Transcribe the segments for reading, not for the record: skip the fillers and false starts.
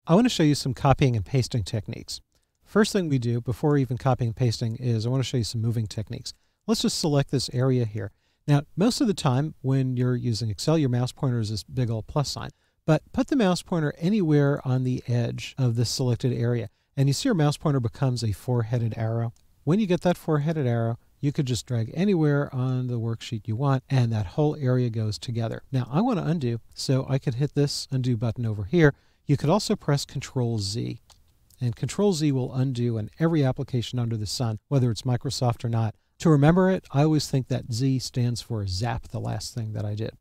I want to show you some copying and pasting techniques. First thing we do before even copying and pasting is I want to show you some moving techniques. Let's just select this area here. Now, most of the time when you're using Excel, your mouse pointer is this big old plus sign. But put the mouse pointer anywhere on the edge of this selected area. And you see your mouse pointer becomes a four-headed arrow. When you get that four-headed arrow, you could just drag anywhere on the worksheet you want, and that whole area goes together. Now, I want to undo, so I could hit this undo button over here. You could also press Control-Z, and Control-Z will undo in every application under the sun, whether it's Microsoft or not. To remember it, I always think that Z stands for zap, the last thing that I did.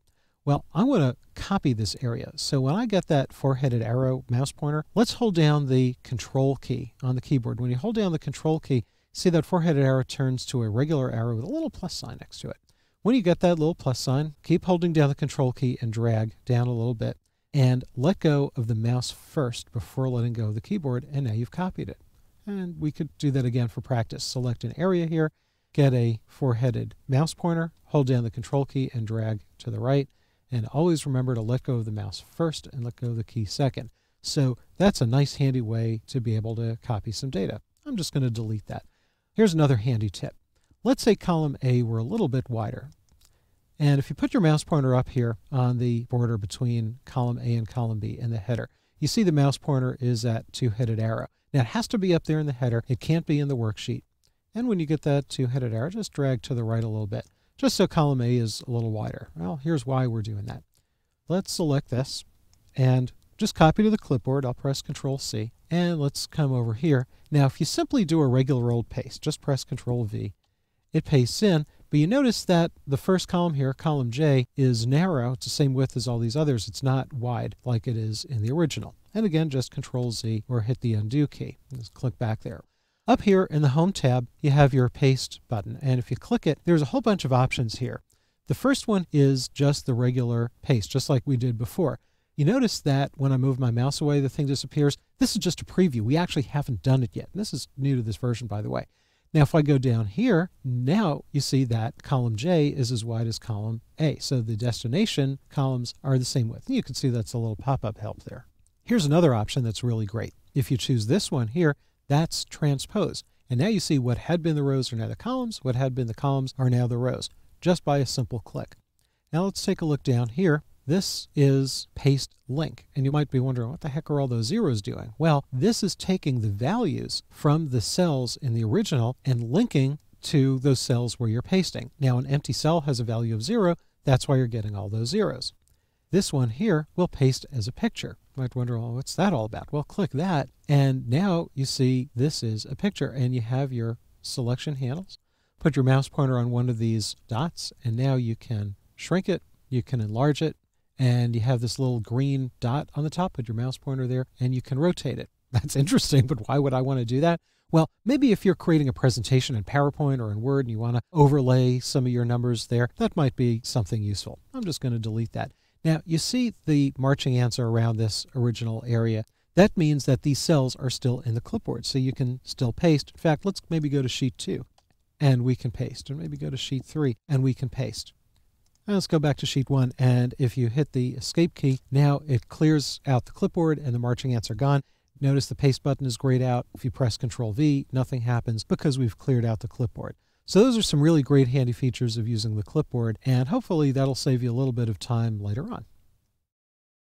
Well, I want to copy this area. So when I get that four-headed arrow mouse pointer, let's hold down the Control key on the keyboard. When you hold down the Control key, see that four-headed arrow turns to a regular arrow with a little plus sign next to it. When you get that little plus sign, keep holding down the Control key and drag down a little bit. And let go of the mouse first before letting go of the keyboard, and now you've copied it. And we could do that again for practice. Select an area here, get a four-headed mouse pointer, hold down the Control key and drag to the right, and always remember to let go of the mouse first and let go of the key second. So that's a nice handy way to be able to copy some data. I'm just going to delete that. Here's another handy tip. Let's say column A were a little bit wider. And if you put your mouse pointer up here on the border between column A and column B in the header, you see the mouse pointer is that two-headed arrow. Now it has to be up there in the header. It can't be in the worksheet. And when you get that two-headed arrow, just drag to the right a little bit, just so column A is a little wider. Well, here's why we're doing that. Let's select this and just copy to the clipboard. I'll press Control-C, and let's come over here. Now, if you simply do a regular old paste, just press Control-V, it pastes in, but you notice that the first column here, column J, is narrow. It's the same width as all these others. It's not wide like it is in the original. And again, just Control-Z or hit the undo key. Just click back there. Up here in the Home tab, you have your Paste button, and if you click it, there's a whole bunch of options here. The first one is just the regular paste, just like we did before. You notice that when I move my mouse away, the thing disappears. This is just a preview. We actually haven't done it yet. And this is new to this version, by the way. Now, if I go down here, now you see that column J is as wide as column A. So the destination columns are the same width. And you can see that's a little pop-up help there. Here's another option that's really great. If you choose this one here, that's transpose. And now you see what had been the rows are now the columns, what had been the columns are now the rows, just by a simple click. Now let's take a look down here. This is paste link. And you might be wondering, what the heck are all those zeros doing? Well, this is taking the values from the cells in the original and linking to those cells where you're pasting. Now, an empty cell has a value of 0. That's why you're getting all those zeros. This one here will paste as a picture. You might wonder, well, what's that all about? Well, click that, and now you see this is a picture, and you have your selection handles. Put your mouse pointer on one of these dots, and now you can shrink it, you can enlarge it, and you have this little green dot on the top. Put your mouse pointer there, and you can rotate it. That's interesting, but why would I want to do that? Well, maybe if you're creating a presentation in PowerPoint or in Word and you want to overlay some of your numbers there, that might be something useful. I'm just going to delete that. Now, you see the marching ants are around this original area. That means that these cells are still in the clipboard, so you can still paste. In fact, let's maybe go to Sheet 2, and we can paste. And maybe go to Sheet 3, and we can paste. Now let's go back to Sheet 1, and if you hit the Escape key, now it clears out the clipboard, and the marching ants are gone. Notice the Paste button is grayed out. If you press Control-V, nothing happens because we've cleared out the clipboard. So those are some really great handy features of using the clipboard, and hopefully that'll save you a little bit of time later on.